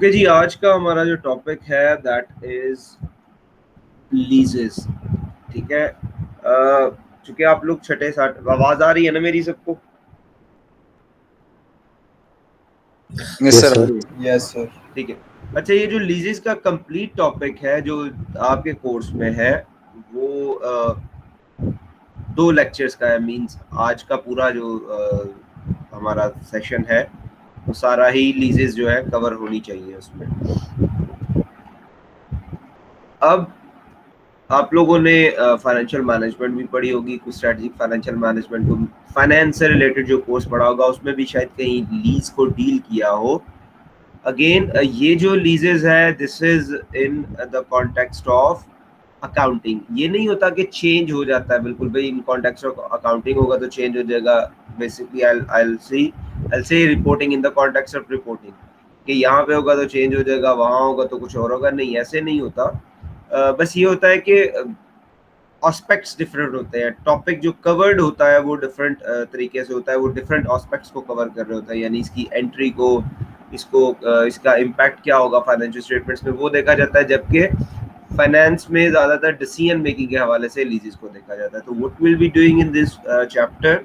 Okay जी, आज का हमारा जो टॉपिक है दैट इज लीजेस। ठीक है, चूंकि आप लोग छठे साठ, आवाज आ रही है ना मेरी सबको? Yes sir. Yes sir. ठीक है। अच्छा, ये जो लीजेस का कंप्लीट टॉपिक है जो आपके कोर्स में है वो 2 लेक्चर्स का है। मींस आज का पूरा जो हमारा सेशन है वो सारा ही लीजेस जो है कवर होनी चाहिए उसमें। अब आप लोगों ने फाइनेंशियल मैनेजमेंट भी पढ़ी होगी, कुछ स्ट्रेटेजिक फाइनेंशियल मैनेजमेंट को, फाइनेंस से रिलेटेड जो कोर्स पढ़ा होगा उसमें भी शायद कहीं लीज को डील किया हो। अगेन ये जो लीजेस है this is in the context of accounting. ये नहीं होता कि चेंज हो जाता है बिल्कुल, भाई इन कॉन्टेक्स्ट ऑफ अकाउंटिंग होगा तो चेंज हो जाएगा। बेसिकली आई से reporting in the context of reporting, कि यहाँ पे होगा तो चेंज हो जाएगा, वहाँ होगा तो कुछ और होगा। नहीं, ऐसे नहीं होता। बस ये होता है कि एस्पेक्ट्स डिफरेंट होते हैं। टॉपिक जो कवर्ड होता है वो डिफरेंट तरीके से होता है, वो डिफरेंट एस्पेक्ट्स को कवर कर रहे होता है। यानी इसकी एंट्री को, इसको इसका इम्पैक्ट क्या होगा फाइनेंशियल स्टेटमेंट्स में वो देखा जाता है, जबकि फाइनेंस में ज़्यादातर डिसीजन मेकिंग के हवाले से लीजेस को देखा जाता है। तो what will be doing in this chapter,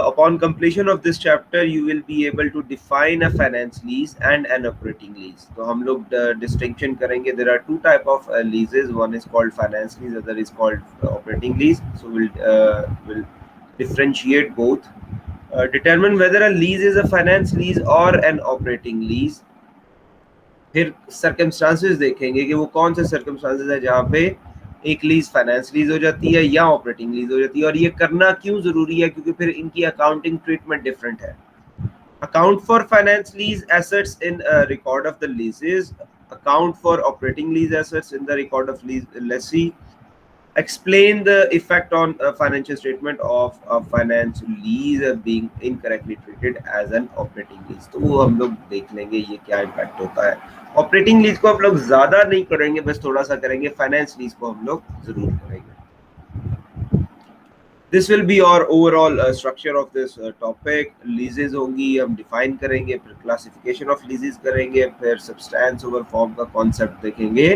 upon completion of this chapter you will be able to define a finance lease and an operating lease. तो हम लोग distinction करेंगे. There are 2 type of leases. One is called finance lease, other is called operating lease. So we'll differentiate both. Determine whether a lease is a finance lease or an operating lease. फिर circumstances देखेंगे कि वो कौन से circumstances है जहाँ पे एक लीज फाइनेंस लीज हो जाती है या ऑपरेटिंग लीज हो जाती है, और ये करना क्यों जरूरी है, क्योंकि फिर इनकी अकाउंटिंग ट्रीटमेंट डिफरेंट है। Account for finance lease assets in record of the leases, account for operating lease assets in the record of lease lessee, explain the effect on financial statement of a finance lease being incorrectly treated as an operating lease. तो वो हम लोग देख लेंगे ये क्या impact होता है। ऑपरेटिंग लीज को हम लोग ज्यादा नहीं करेंगे, बस थोड़ा सा करेंगे। फाइनेंस लीज को हम लोग जरूर करेंगे। दिस विल बी और overall structure of this topic. लीजेस होंगी, हम डिफाइन करेंगे, फिर क्लासिफिकेशन ऑफ लीजेस करेंगे, फिर सब्सटेंस ओवर फॉर्म का कॉन्सेप्ट देखेंगे,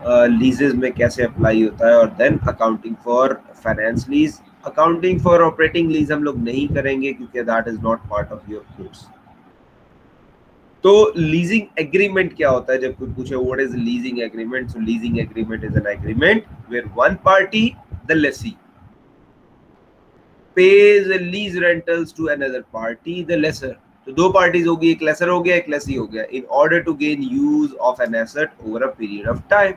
लीजेस में कैसे अप्लाई होता है, और then accounting for finance lease. Accounting for operating lease हम लोग नहीं करेंगे क्योंकि that is not part of your course. तो लीजिंग एग्रीमेंट क्या होता है? जब कोई पूछे what is leasing agreement, so leasing agreement is an agreement where one party, the lessee, pays lease rentals to another party, the lesser. तो 2 parties होगी, एक लेसर हो गया, एक लेसी हो गया, in order to gain use of an asset over a period of time.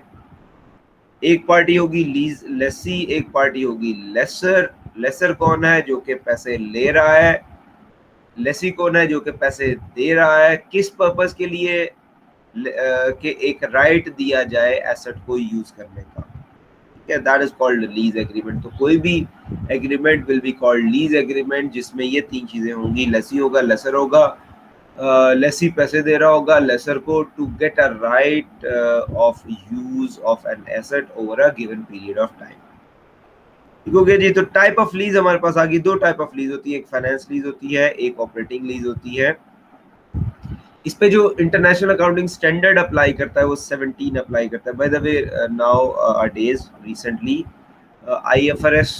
एक party होगी लीज लेसी, एक पार्टी होगी लेसर। लेसर कौन है? जो कि पैसे ले रहा है। लेसी कौन है? जो कि पैसे दे रहा है। किस पर्पस के लिए? कि एक राइट दिया जाए एसेट को यूज करने का। That is called lease agreement. तो कोई भी agreement will be called lease agreement जिसमें ये 3 चीजें होंगी, लेसी होगा, लेसर होगा। लेसी पैसे दे रहा होगा लेसर को to get a right of use of an asset over a given period of time. ठीक हो गया जी। तो टाइप ऑफ लीज हमारे पास आ गई। 2 टाइप ऑफ लीज होती है, एक फाइनेंस लीज होती है, एक ऑपरेटिंग लीज होती है। इस पे जो इंटरनेशनल अकाउंटिंग स्टैंडर्ड अप्लाई करता है वो 17 अप्लाई करता है। By the way now days recently IFRS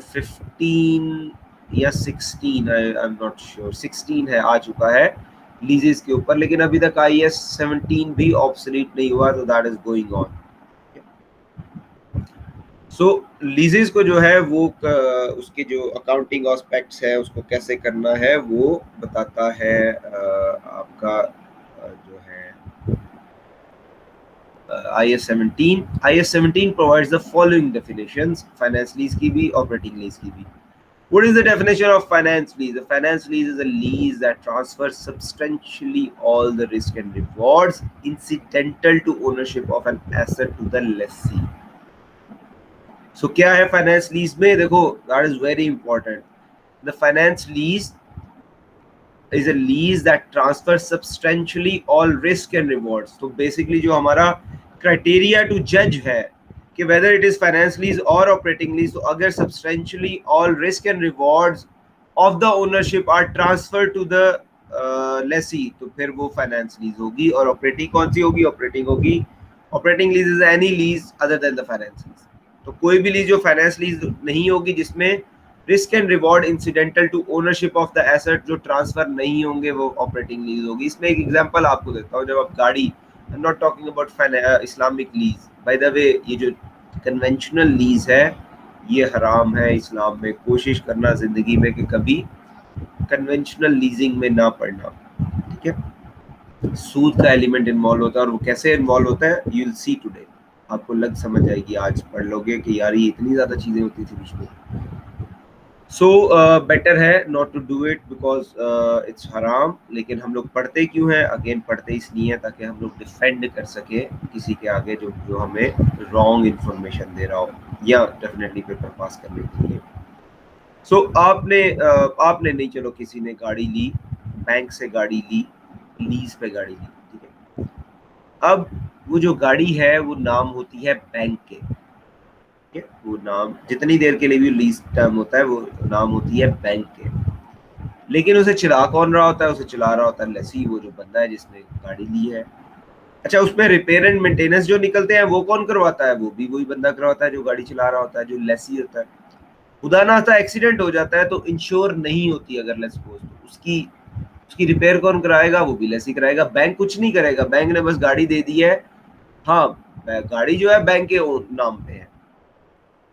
15 या 16, आई एम नॉट श्योर, 16 है, आ चुका है लीजेस के ऊपर, लेकिन अभी तक IAS 17 भी ऑब्सोलीट नहीं हुआ, तो दैट इज गोइंग ऑन। सो लीजेस को जो है वो उसके जो अकाउंटिंग एस्पेक्ट्स है उसको कैसे करना है वो बताता है आपका जो है IAS 17. IAS 17 provides the following definitions, finance lease की भी, operating lease की भी. What is the definition of finance lease? A finance lease is a lease that transfers substantially all the risk and rewards incidental to ownership of an asset to the lessee. So क्या है finance lease में? देखो, that is very important. The finance lease is a lease that transfers substantially all risk and rewards. तो basically जो हमारा criteria to judge है कि whether it is finance lease or operating lease, तो अगर substantially all risk and rewards of the ownership are transferred to the Lesi तो फिर वो फाइनेंस लीज होगी। और ऑपरेटिंग कौन सी होगी? ऑपरेटिंग होगी, operating lease is any lease other than the finance lease. तो कोई भी लीज जो फाइनेंस लीज नहीं होगी, जिसमें risk and reward incidental to ownership of the asset जो ट्रांसफर नहीं होंगे, वो ऑपरेटिंग लीज होगी। इसमें एक एग्जांपल आपको देता हूँ। जब आप गाड़ी, I am not talking about Islamic lease, by the way ये जो कन्वेंशनल लीज है ये हराम है इस्लाम में। कोशिश करना जिंदगी में कि कभी कन्वेंशनल लीजिंग में ना पड़ना, ठीक है। सूद का एलिमेंट इन्वॉल्व होता है, और वो कैसे इन्वॉल्व होता है यू विल सी टुडे। आपको लग समझ आएगी, आज पढ़ लोगे कि यार ये इतनी ज्यादा चीजें होती थी बीच में। सो बेटर है not to do it because it's हराम। लेकिन हम लोग पढ़ते क्यों हैं? अगेन पढ़ते इसलिए हैं ताकि हम लोग डिफेंड कर सके किसी के आगे जो हमें रॉन्ग इंफॉर्मेशन दे रहा हो, या डेफिनेटली पेपर पास करने के लिए। सो आपने नहीं, चलो किसी ने गाड़ी ली, बैंक से गाड़ी ली, लीज पे गाड़ी ली, ठीक है। अब वो जो गाड़ी है वो नाम होती है बैंक के, ठीक है। वो नाम जितनी देर के लिए भी लीज टर्म होता है वो नाम होती है बैंक के। लेकिन उसे चला कौन रहा होता है? उसे चला रहा होता है लेसी, वो जो बंदा है जिसने गाड़ी ली है। अच्छा, उसमें रिपेयर एंड मेंटेनेंस जो निकलते हैं वो कौन करवाता है? वो भी वही बंदा करवाता है जो गाड़ी चला रहा होता है, जो लेसी होता है। खुदा ना खाता एक्सीडेंट हो जाता है तो इंश्योर नहीं होती, अगर लेट्स सपोज, तो उसकी उसकी रिपेयर कौन कराएगा? वो भी लेसी कराएगा। बैंक कुछ नहीं करेगा, बैंक ने बस गाड़ी दे दी है। हाँ, गाड़ी जो है बैंक के नाम पे है,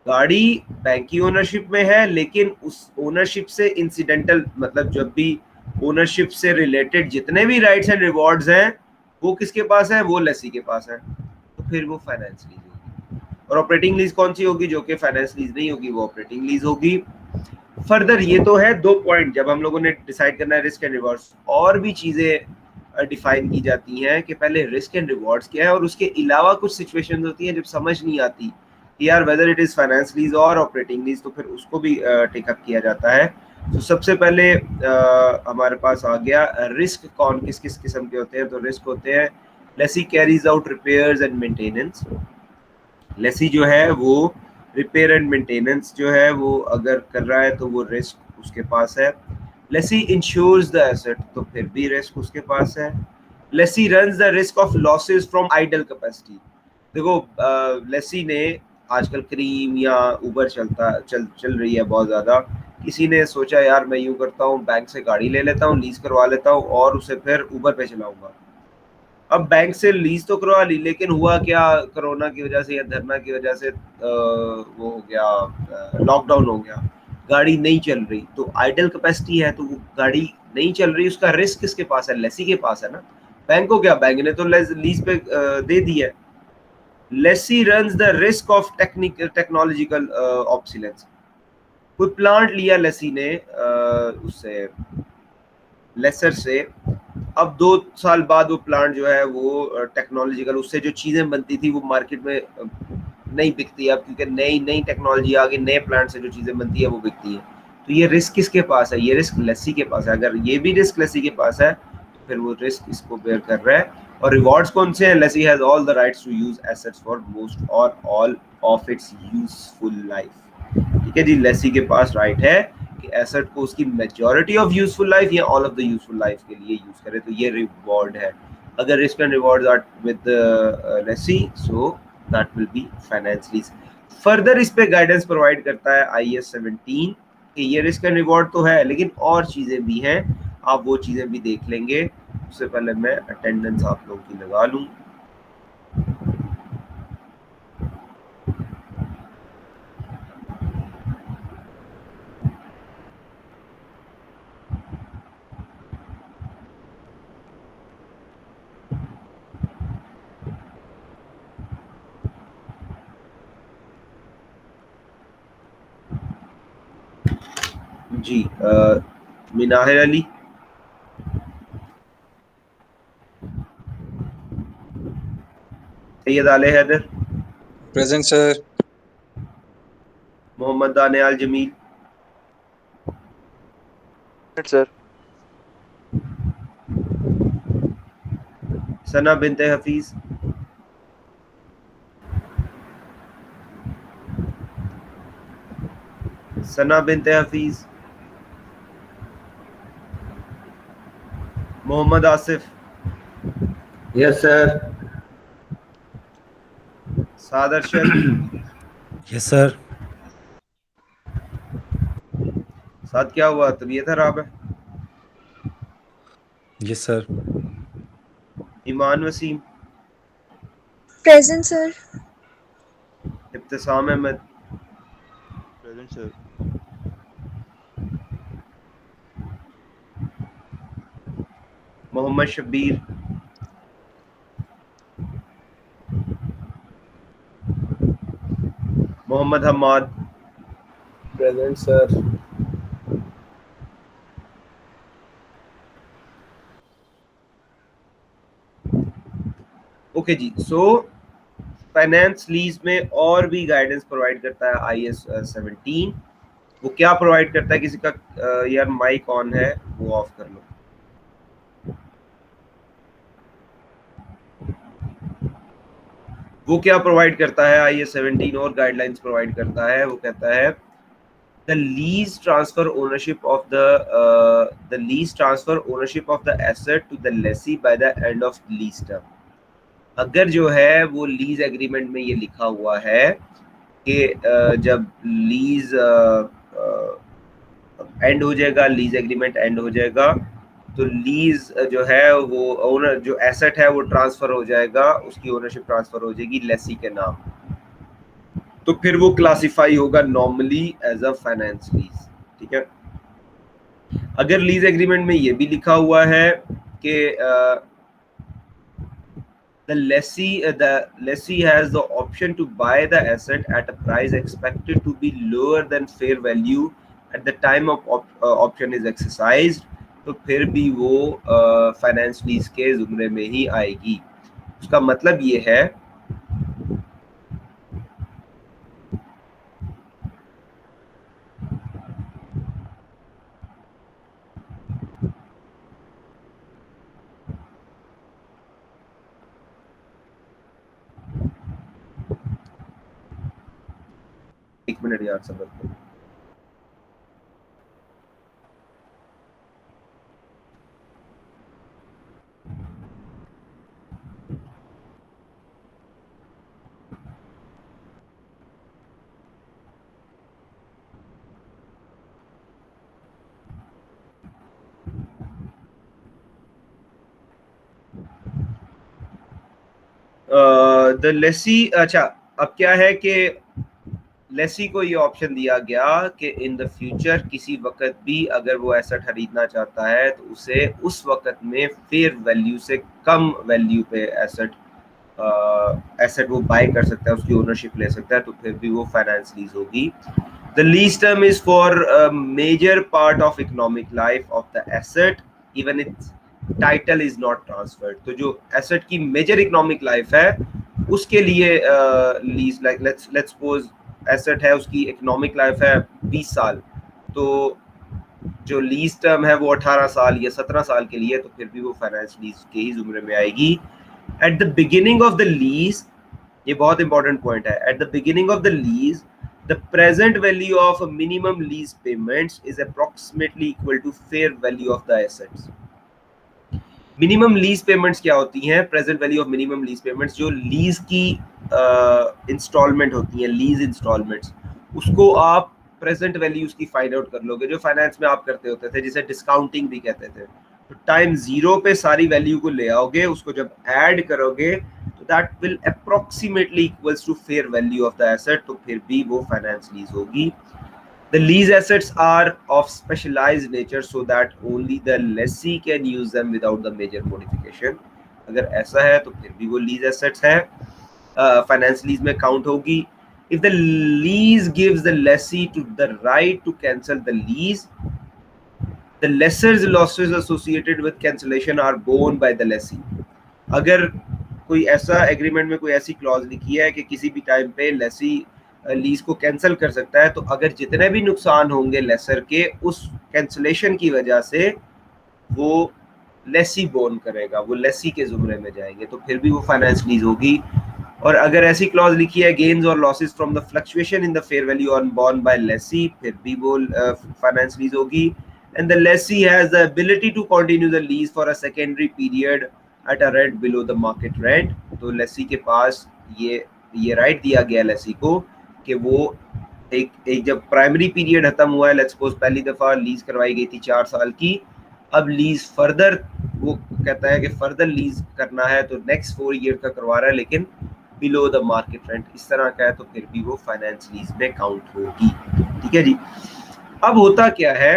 गाड़ी बैंक की ओनरशिप में है, लेकिन उस ओनरशिप से इंसिडेंटल, मतलब जब भी ओनरशिप से रिलेटेड जितने भी राइट्स एंड रिवॉर्ड्स हैं वो किसके पास है? वो लेसी के पास है। तो फिर वो फाइनेंस लीज होगी। और ऑपरेटिंग लीज कौन सी होगी? जो कि फाइनेंस लीज नहीं होगी, वो ऑपरेटिंग लीज होगी। फर्दर ये तो है 2 पॉइंट जब हम लोगों ने डिसाइड करना है रिस्क एंड रिवॉर्ड्स। और भी चीजें डिफाइन की जाती हैं कि पहले रिस्क एंड रिवॉर्ड्स क्या है, और उसके अलावा कुछ सिचुएशंस होती हैं जब समझ नहीं आती कि यार whether it is finance lease और ऑपरेटिंग लीज, तो फिर उसको भी टेकअप किया जाता है। तो सबसे पहले हमारे पास आ गया रिस्क। कौन किस किस किस्म के होते हैं? तो रिस्क होते हैं lessee carries out repairs and maintenance. Lessee जो है वो रिपेयर एंड मेंटेनेंस जो है वो अगर कर रहा है तो वो रिस्क उसके पास है। लेसी इंश्योर्स द एसेट, तो फिर भी रिस्क उसके पास है। Lessee runs the risk of losses from idle capacity. देखो लेसी ने आजकल क्रीम या उबर चल रही है बहुत ज्यादा। किसी ने सोचा यार मैं यूं करता हूँ, बैंक से गाड़ी ले लेता हूँ, लीज करवा लेता हूँ और उसे फिर उबर पे चलाऊंगा। अब बैंक से लीज तो करवा ली, लेकिन हुआ क्या, कोरोना की वजह से या धरना की वजह से वो हो गया, लॉकडाउन हो गया, गाड़ी नहीं चल रही। तो आइडल कैपेसिटी है, तो वो गाड़ी नहीं चल रही, उसका रिस्क किसके पास है? लेसी के पास है ना। बैंक को क्या, बैंक ने तो लीज पे दे दी है। Lessee runs the risk of technological obsolescence. कोई प्लांट लिया लेसी ने उससे, लेसर से, अब 2 साल बाद वो प्लांट जो है वो टेक्नोलॉजिकल, उससे जो चीजें बनती थी वो मार्केट में नहीं बिकती अब, क्योंकि नई नई टेक्नोलॉजी आ गई, नए प्लांट से जो चीजें बनती है वो बिकती है। तो ये रिस्क किसके पास है? ये रिस्क लेसी के पास है। अगर ये भी रिस्क लेसी के पास है तो फिर वो रिस्क इसको बेयर कर रहा है। और रिवॉर्ड्स कौन से हैं? Lessee has all the rights to use assets for most और all of its useful life. ठीक है जी, लेसी के पास राइट है कि एसेट को उसकी मेजॉरिटी ऑफ यूजफुल लाइफ या all of the useful life के लिए यूज करे, तो ये रिवॉर्ड है। अगर risk and rewards are with lessee, so that will be finance lease. Further इस पे गाइडेंस प्रोवाइड करता है IAS 17 कि ये रिस्क एंड रिवॉर्ड तो है, लेकिन और चीजें भी हैं, आप वो चीजें भी देख लेंगे। उससे पहले मैं अटेंडेंस आप लोगों की लगा लूं। जी, मिनाहिर Ali, Syed Aale Haider, present sir. Mohammad Daniyal Jameel, sir. Sana Binte Hafeez, Sana Binte Hafeez, Mohammad Asif, yes sir. Saad Arshad, yes sir. Saad क्या हुआ, तबीयत खराब है? Yes sir. Iman Waseem, present sir. Ibtisam Ahmed, present sir. Mohammad Shabbir, Mohammad Hammad, present sir. Okay जी। सो फाइनेंस लीज में और भी गाइडेंस प्रोवाइड करता है IAS 17। वो क्या प्रोवाइड करता है? किसी का यार माइक ऑन है, वो ऑफ कर लो। वो क्या प्रोवाइड करता है? IAS 17 और गाइडलाइंस प्रोवाइड करता है। वो कहता है the lease transfer ownership of the asset to the lessee by the end of lease term। अगर जो है वो लीज एग्रीमेंट में ये लिखा हुआ है कि जब लीज एंड हो जाएगा, लीज एग्रीमेंट एंड हो जाएगा, तो लीज जो है वो ओनर, जो एसेट है वो ट्रांसफर हो जाएगा, उसकी ओनरशिप ट्रांसफर हो जाएगी लेसी के नाम, तो फिर वो क्लासिफाई होगा normally as a finance lease. ठीक है। अगर लीज एग्रीमेंट में ये भी लिखा हुआ है कि the lessee has the option to buy the asset at a price expected to be lower than fair value at the time of option is exercised, तो फिर भी वो फाइनेंस लीज के जुमरे में ही आएगी। उसका मतलब ये है एक मिनट यार, सबर करो। द लेसी, अच्छा अब क्या है कि लेसी को ये ऑप्शन दिया गया कि इन द फ्यूचर किसी वक्त भी अगर वो एसेट खरीदना चाहता है तो उसे उस वक्त में फेयर वैल्यू से कम वैल्यू पे एसेट वो बाय कर सकता है, उसकी ओनरशिप ले सकता है, तो फिर भी वो फाइनेंस लीज होगी। The lease term is for major part of economic life of the asset even its title is not transferred. तो जो एसेट की मेजर इकोनॉमिक लाइफ है उसके लिए lease, like let's suppose asset है, उसकी इकोनॉमिक लाइफ है 20 साल, तो जो लीज टर्म है वो 18 साल या 17 साल के लिए, तो फिर भी वो फाइनेंस लीज के ही जुमरे में आएगी। At the beginning of the lease, ये बहुत इंपॉर्टेंट पॉइंट है, at the beginning of the lease the present value of minimum lease payments is approximately equal to fair value of the assets। Minimum lease payments क्या होती हैं? Present value of minimum lease payments, जो lease की instalment होती हैं, lease installments, उसको आप present values की फाइंड आउट कर लोगे, जो फाइनेंस में आप करते होते थे, जिसे डिस्काउंटिंग भी कहते थे। तो टाइम जीरो पे सारी वैल्यू को ले आओगे, उसको जब ऐड करोगे तो that will approximately equals to fair value of the asset, तो फिर भी वो फाइनेंस लीज होगी। The lease assets are of specialized nature so that only the lessee can use them without the major modification। अगर ऐसा है तो फिर भी वो lease assets है, finance lease में count होगी। If the lease gives the lessee to the right to cancel the lease, the lesser's losses associated with cancellation are borne by the lessee। अगर कोई ऐसा एग्रीमेंट में कोई ऐसी क्लॉज लिखी है कि किसी भी टाइम पे लेसी लीज को कैंसिल कर सकता है, तो अगर जितने भी नुकसान होंगे लेसर के उस कैंसिलेशन की वजह से, वो लेसी बोन करेगा, वो लेसी के जुमरे में जाएंगे, तो फिर भी वो फाइनेंस लीज होगी। और अगर ऐसी क्लॉज लिखी है गेन्स और losses from the fluctuation in the fair value on borne by lessee, फिर भी वो फाइनेंस लीज होगी। and the lessee has the ability to continue the lease for a secondary period at a rent below the market rent. तो lessee के पास ये right दिया गया lessee को कि वो एक जब प्राइमरी पीरियड खत्म हुआ है, लेट्स सपोज पहली दफा लीज करवाई गई थी 4 साल की, अब लीज फर्दर वो कहता है कि फर्दर लीज करना है तो नेक्स्ट 4 ईयर का करवा रहा है लेकिन बिलो द मार्केट रेंट, इस तरह का है तो फिर भी वो फाइनेंस लीज में काउंट होगी। ठीक है जी। अब होता क्या है,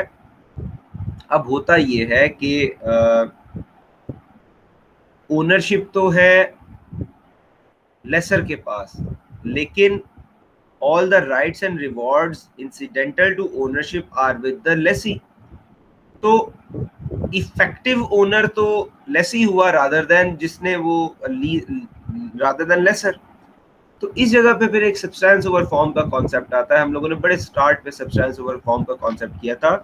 अब होता ये है कि ओनरशिप तो है लेसर के पास, लेकिन all the rights and rewards incidental to ownership are with the lessee. तो इफेक्टिव ओनर तो लेसी हुआ rather than जिसने वो rather than lesser। तो इस जगह पे फिर एक सब्सटेंस ओवर फॉर्म का कॉन्सेप्ट आता है। हम लोगों ने बड़े स्टार्ट पे सब्सटेंस ओवर फॉर्म का कॉन्सेप्ट किया था।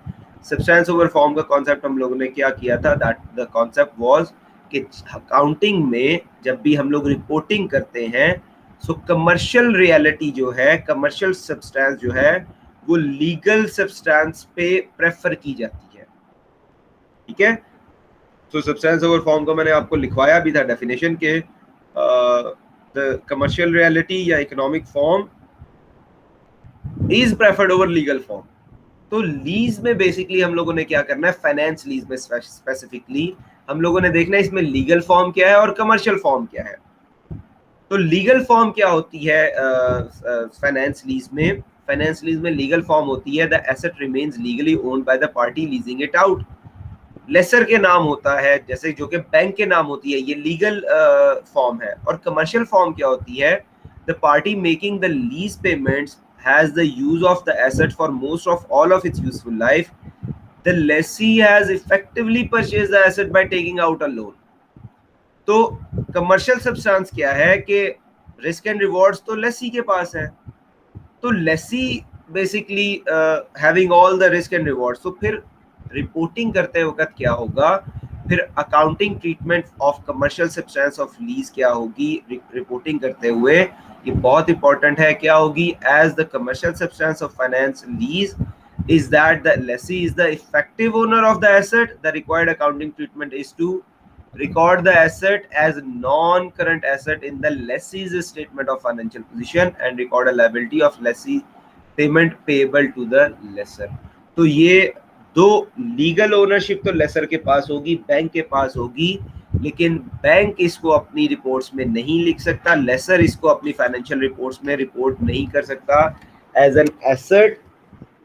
सब्सटेंस ओवर फॉर्म का कॉन्सेप्ट हम लोगों ने क्या किया था, दैट द कॉन्सेप्ट वाज कि अकाउंटिंग में जब भी हम लोग रिपोर्टिंग करते हैं सो कमर्शियल रियलिटी जो है, कमर्शियल सब्सटेंस जो है वो लीगल सब्सटेंस पे प्रेफर की जाती है। ठीक है। तो सब्सटेंस ओवर फॉर्म को मैंने आपको लिखवाया भी था डेफिनेशन के, द कमर्शियल रियलिटी या economic form is preferred over legal form. तो लीज में बेसिकली हम लोगों ने क्या करना है, फाइनेंस लीज में स्पेसिफिकली हम लोगों ने देखना है इसमें लीगल फॉर्म क्या है और कमर्शियल फॉर्म क्या है। तो लीगल फॉर्म क्या होती है फाइनेंस लीज में? फाइनेंस लीज में लीगल फॉर्म होती है the asset remains legally owned by the party leasing it out. Lessor के नाम होता है, जैसे जो कि बैंक के नाम होती है, ये लीगल फॉर्म है। और कमर्शियल फॉर्म क्या होती है, the party making the lease payments has the use of the asset for most of all of its useful life. The Lesi has effectively purchased the asset by taking out a loan. तो commercial substance क्या है कि risk and rewards तो लेसी के पास है, तो lessee basically having all the risk and rewards. तो फिर रिपोर्टिंग करते वक्त क्या होगा, फिर accounting treatment of commercial substance of lease क्या होगी रिपोर्टिंग करते हुए, ये बहुत इंपॉर्टेंट है। क्या होगी, as the commercial substance of finance lease is that the lessee is the effective owner of the asset, the required accounting treatment is to record the asset as non-current asset in the lessee's statement of financial position and record a liability of lessee payment payable to the lessor। तो ये दो legal ownership तो laser के पास होगी, bank के पास होगी, लेकिन bank इसको अपनी रिपोर्ट्स में नहीं लिख सकता, लेसर इसको अपनी फाइनेंशियल रिपोर्ट्स में रिपोर्ट नहीं कर सकता एज एन एसेट।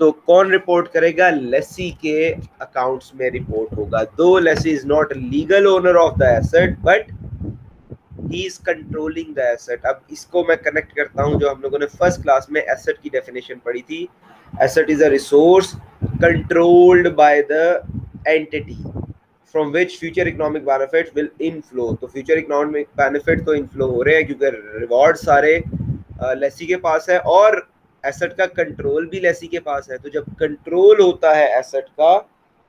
तो कौन रिपोर्ट करेगा, लेसी के अकाउंट्स में रिपोर्ट होगा। Though lessee is not legal owner of the asset but he is controlling the asset. अब इसको मैं कनेक्ट करता हूं जो हम लोगों ने फर्स्ट क्लास में एसेट की डेफिनेशन पढ़ी थी। Asset is a resource controlled by the entity from which future economic benefit will inflow. तो फ्यूचर इकोनॉमिक बेनिफिट तो इनफ्लो हो रहे हैं क्योंकि रिवॉर्ड सारे लेसी के पास है और एसेट का कंट्रोल भी लेसी के पास है। तो जब कंट्रोल होता है एसेट का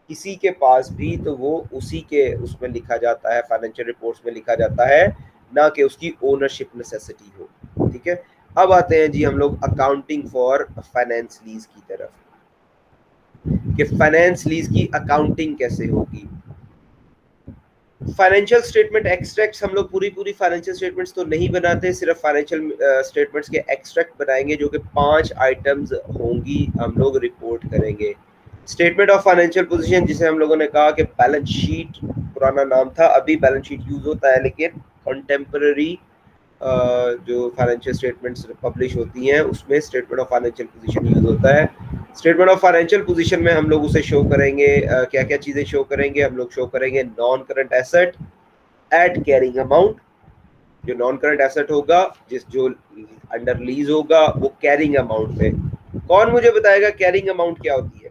किसी के पास भी तो वो उसी के उसमें लिखा जाता है, फाइनेंशियल रिपोर्ट्स में लिखा जाता है, ना कि उसकी ओनरशिप नेसेसिटी हो। ठीक है। अब आते हैं जी हम लोग अकाउंटिंग फॉर फाइनेंस लीज की तरफ कि फाइनेंस लीज की अकाउंटिंग कैसे होगी। फाइनेंशियल स्टेटमेंट एक्सट्रैक्ट्स हम लोग पूरी फाइनेंशियल स्टेटमेंट्स तो नहीं बनाते, सिर्फ फाइनेंशियल स्टेटमेंट्स के एक्सट्रैक्ट बनाएंगे जो कि 5 आइटम्स होंगी, हम लोग रिपोर्ट करेंगे। स्टेटमेंट ऑफ फाइनेंशियल पोजीशन, जिसे हम लोगों ने कहा कि बैलेंस शीट पुराना नाम था, अभी बैलेंस शीट यूज होता है, लेकिन कंटेम्पररी जो फाइनेंशियल स्टेटमेंट्स पब्लिश होती हैं उसमें statement of financial position use होता है। स्टेटमेंट ऑफ फाइनेंशियल पोजीशन में हम लोग उसे शो करेंगे, क्या क्या चीजें शो करेंगे, हम लोग शो करेंगे non current asset eight carrying amount. जो नॉन करंट एसेट होगा जो अंडर लीज होगा वो कैरिंग अमाउंट पे। कौन मुझे बताएगा कैरिंग अमाउंट क्या होती है?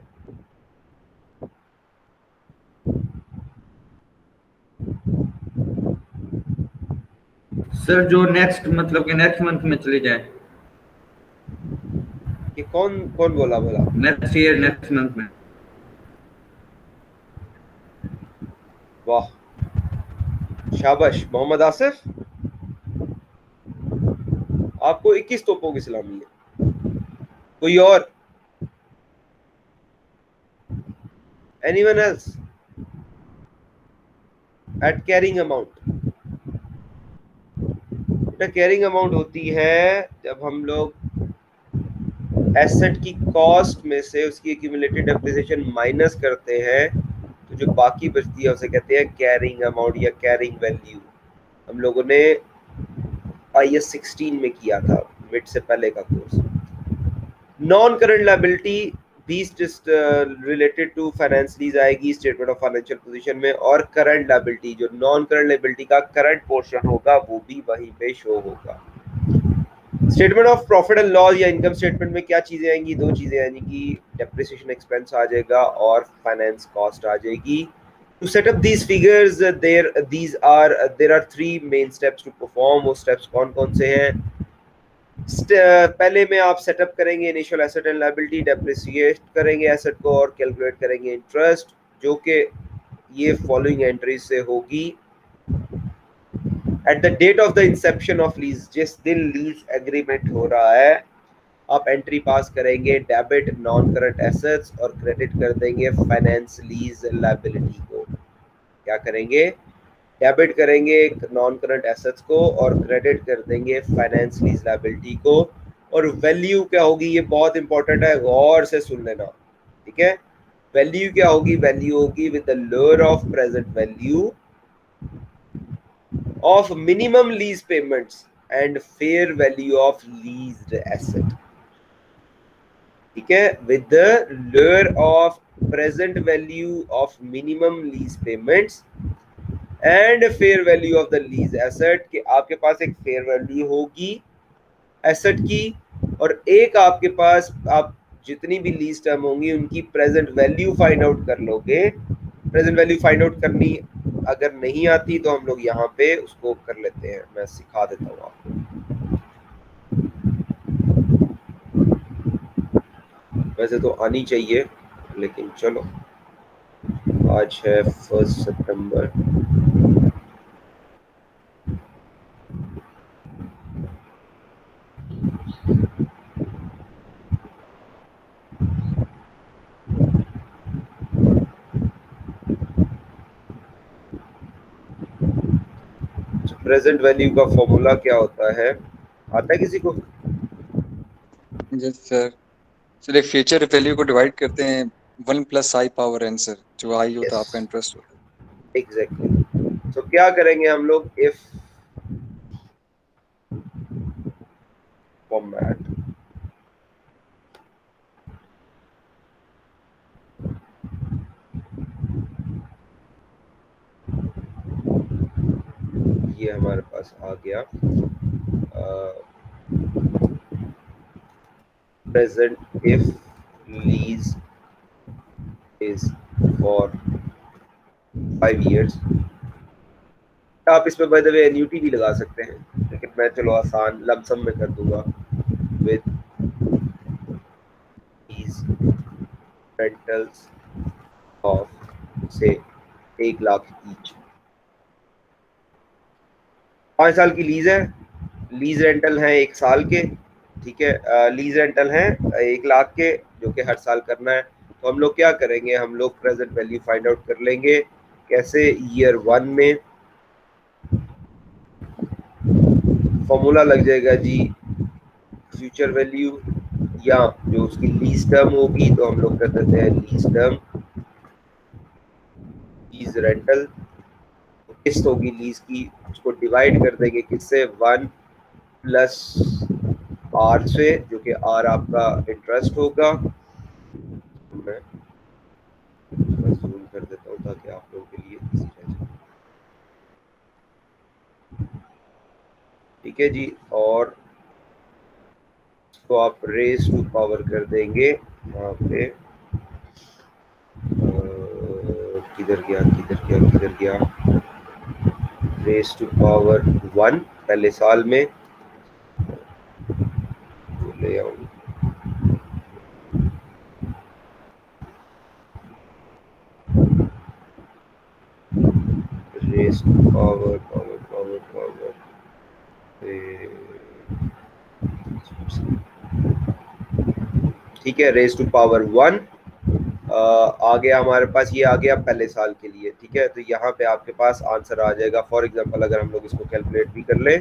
सर जो नेक्स्ट मतलब कि नेक्स्ट मंथ में चली जाए। कि कौन कौन बोला नेक्स्ट ईयर नेक्स्ट मंथ में। वाह शाबाश मोहम्मद आसिफ, आपको 21 तोपों की सलामी है। कोई और? Anyone else eight carrying amount? बेटा कैरिंग अमाउंट होती है जब हम लोग एसेट की कॉस्ट में से उसकी एक्यूमुलेटेड डेप्रिसिएशन माइनस करते हैं तो जो बाकी बचती है उसे कहते हैं कैरिंग अमाउंट या कैरिंग वैल्यू। हम लोगों ने IS 16 में किया था, मिड से पहले का कोर्स। नॉन करंट लायबिलिटी भी रिलेटेड टू फाइनेंस लीज आएगी स्टेटमेंट ऑफ फाइनेंशियल पोजीशन में, और करंट लायबिलिटी जो नॉन करंट लायबिलिटी का करंट पोर्शन होगा वो भी वहीं पे शो होगा। Statement of profit and loss या इनकम स्टेटमेंट में क्या चीजें आएंगी? दो चीजें आएंगी, डेप्रिसिएशन एक्सपेंस आ जाएगा और फाइनेंस कॉस्ट आ जाएगी। To set up these figures, there are three main steps to perform. वो steps कौन कौन से हैं? पहले में आप सेटअप करेंगे initial asset and liability, depreciate करेंगे एसेट को और कैलकुलेट करेंगे इंटरेस्ट, जो कि ये फॉलोइंग एंट्री से होगी। At the date of the inception of lease, जिस दिन लीज एग्रीमेंट हो रहा है, आप एंट्री पास करेंगे डेबिट नॉन करंट एसेट्स और क्रेडिट कर देंगे फाइनेंस लीज लायबिलिटी को। क्या करेंगे? डेबिट करेंगे नॉन करंट एसेट्स को और क्रेडिट कर देंगे फाइनेंस लीज लायबिलिटी को। और वैल्यू क्या होगी? ये बहुत इंपॉर्टेंट है, गौर से सुन लेना, ठीक है? वैल्यू क्या होगी? वैल्यू होगी with the lower of present value of minimum lease payments and fair value of leased asset. ठीक है, with the lower of present value of minimum lease payments and fair value of the lease asset, कि आपके पास एक fair value होगी asset की और एक आपके पास आप जितनी भी लीज टर्म होंगी उनकी प्रेजेंट वैल्यू फाइंड आउट कर लोगे। प्रेजेंट वैल्यू फाइंड आउट करनी अगर नहीं आती तो हम लोग यहाँ पे उसको कर लेते हैं, मैं सिखा देता हूँ आपको। वैसे तो आनी चाहिए लेकिन चलो, आज है 1 सितंबर। प्रेजेंट वैल्यू का फॉर्मूला क्या होता है, आता है किसी को? Yes sir. सर एक फ्यूचर वैल्यू को डिवाइड करते हैं 1 + i पावर n सर, जो i होता है आपका इंटरेस्ट होता है। एग्जैक्टली। तो क्या करेंगे हम लोग? इफ फॉर्मेट ये हमारे पास आ गया, present if lease is for 5 years। आप इसमें बाय द वे एन्युटी भी लगा सकते हैं, लेकिन मैं चलो आसान लमसम में कर दूंगा। विद लीज रेंटल्स ऑफ से 1 लाख ईच। 5 साल की लीज है, लीज रेंटल है 1 साल के, ठीक है? लीज रेंटल है 1 लाख के जो कि हर साल करना है। तो हम लोग क्या करेंगे? हम लोग प्रेजेंट वैल्यू फाइंड आउट कर लेंगे। कैसे? ईयर 1 में फॉर्मूला लग जाएगा जी, फ्यूचर वैल्यू या जो उसकी लीज टर्म होगी, तो हम लोग कर देते हैं लीज टर्म, लीज रेंटल किस्त होगी लीज की, उसको डिवाइड कर देंगे किससे? 1 + r से, जो कि r आपका इंटरेस्ट होगा। मैं जूम कर देता हूँ ताकि आप लोगों के लिए इजी रह जाए। ठीक है जी, और इसको आप रेज टू पावर कर देंगे वहाँ पे, किधर गया, रेज टू पावर 1 पहले साल में ले आऊँ। रेज टू पावर ठीक है, रेज टू पावर 1 आ गया हमारे पास, ये आ गया पहले साल के लिए, ठीक है। तो यहाँ पे आपके पास आंसर आ जाएगा। फॉर एग्जांपल अगर हम लोग इसको कैलकुलेट भी कर ले,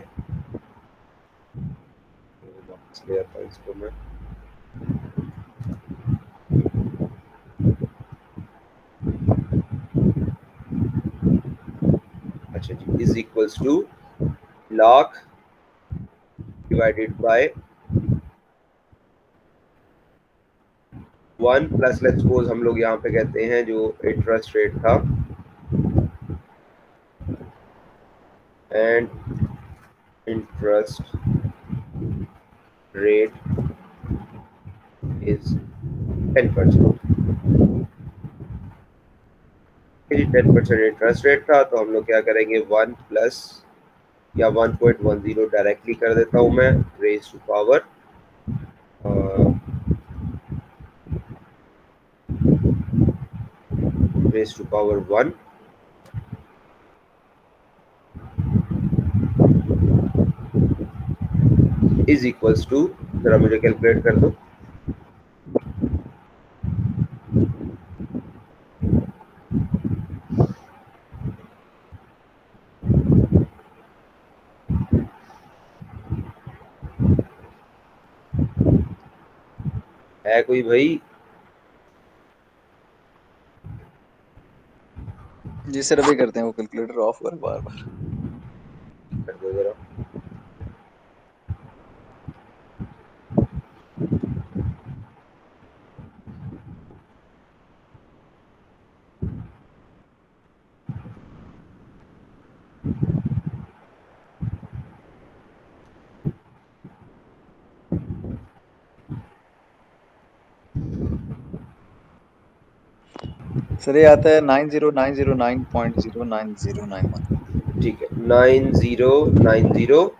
वापस ले आता हूं इसको मैं, अच्छा जी, is equals to lakh divided by 1 plus, let's suppose हम लोग यहाँ पे कहते हैं जो इंटरेस्ट रेट था, and interest rate is 10%। 10% interest rate था, तो हम लोग क्या करेंगे, 1 प्लस या 1.10 डायरेक्टली कर देता हूं मैं, raise to power raise to power 1 is equals to, जरा मुझे कैलकुलेट कर दो, है कोई भाई? जी सर अभी करते हैं, वो कैलकुलेटर ऑफ कर बार बार। कर दो जरा। सर ये आता है 90,909.09091 ठीक है, 90,909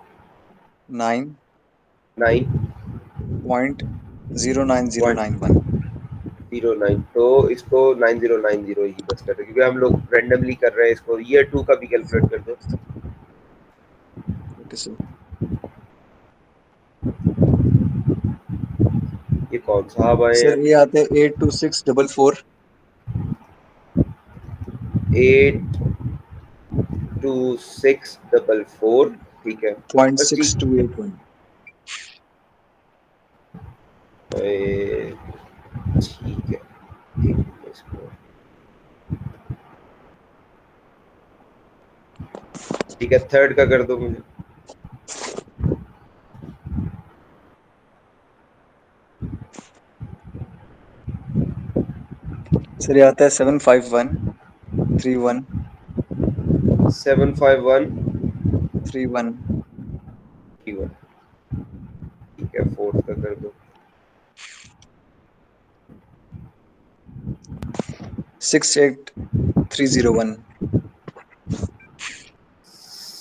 9.09091। तो इसको 9090 ही बस कर दो, क्योंकि हम लोग रेंडमली कर रहे हैं इसको। ईयर 2 का भी कैलकुलेट कर दो। Okay sir. ये कौन साहब आए सर हैं? ये आते हैं 82644 82644, ठीक है। बस ठीक, 0.6281। ठीक है, ठीक है, इसको ठीक है, थर्ड का कर दो मुझे। सर ये आता है 75131 751 31 31, ठीक है, फोर्थ का कर दो। 68301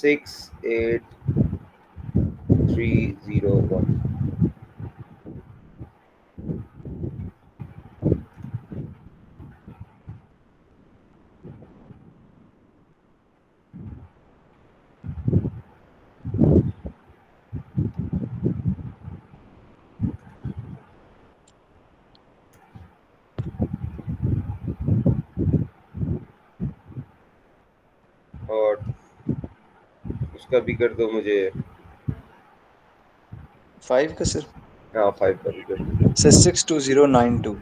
68301, और उसका भी कर दो मुझे। 5 का सर। हाँ, 5 का भी कर दो। सर 62092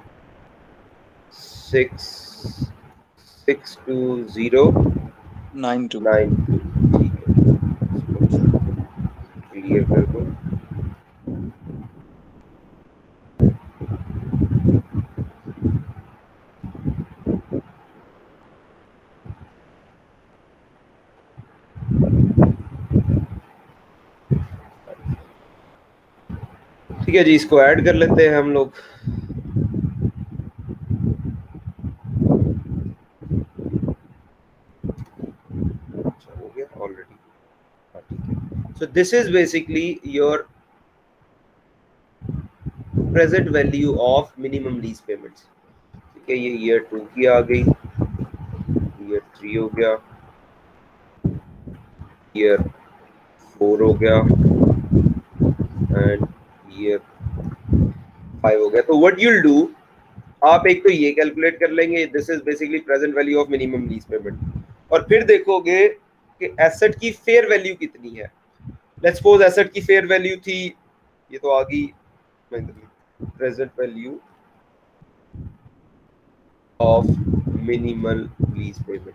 62092, 92। ठीक है, क्लियर कर दो। ठीक है जी, इसको ऐड कर लेते हैं हम लोग। हो गया ऑलरेडी, ठीक है। So this is basically your present value of minimum lease payments, ठीक है। ये ईयर 2 की आ गई, ईयर 3 हो गया, ईयर 4 हो गया, एंड ईयर 5 हो गया। तो व्हाट यूल डू, आप एक तो ये कैलकुलेट कर लेंगे, this is basically present value of minimum lease payment, और फिर देखोगे कि एसेट की फेयर वैल्यू कितनी है। लेट्स सपोज एसेट की फेयर वैल्यू थी, ये तो आ गई present value of minimal lease payment,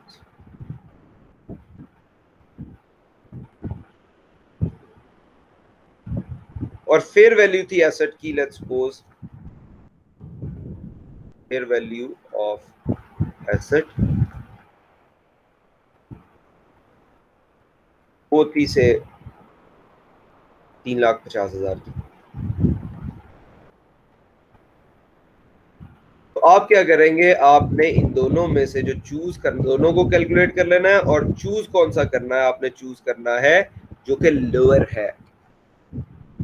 और फेयर वैल्यू थी एसेट की, let's suppose fair value of asset वो थी से 3,50,000 की। तो आप क्या करेंगे, आपने इन दोनों में से जो चूज कर, दोनों को कैलकुलेट कर लेना है, और चूज कौन सा करना है, आपने चूज करना है जो कि लोअर है।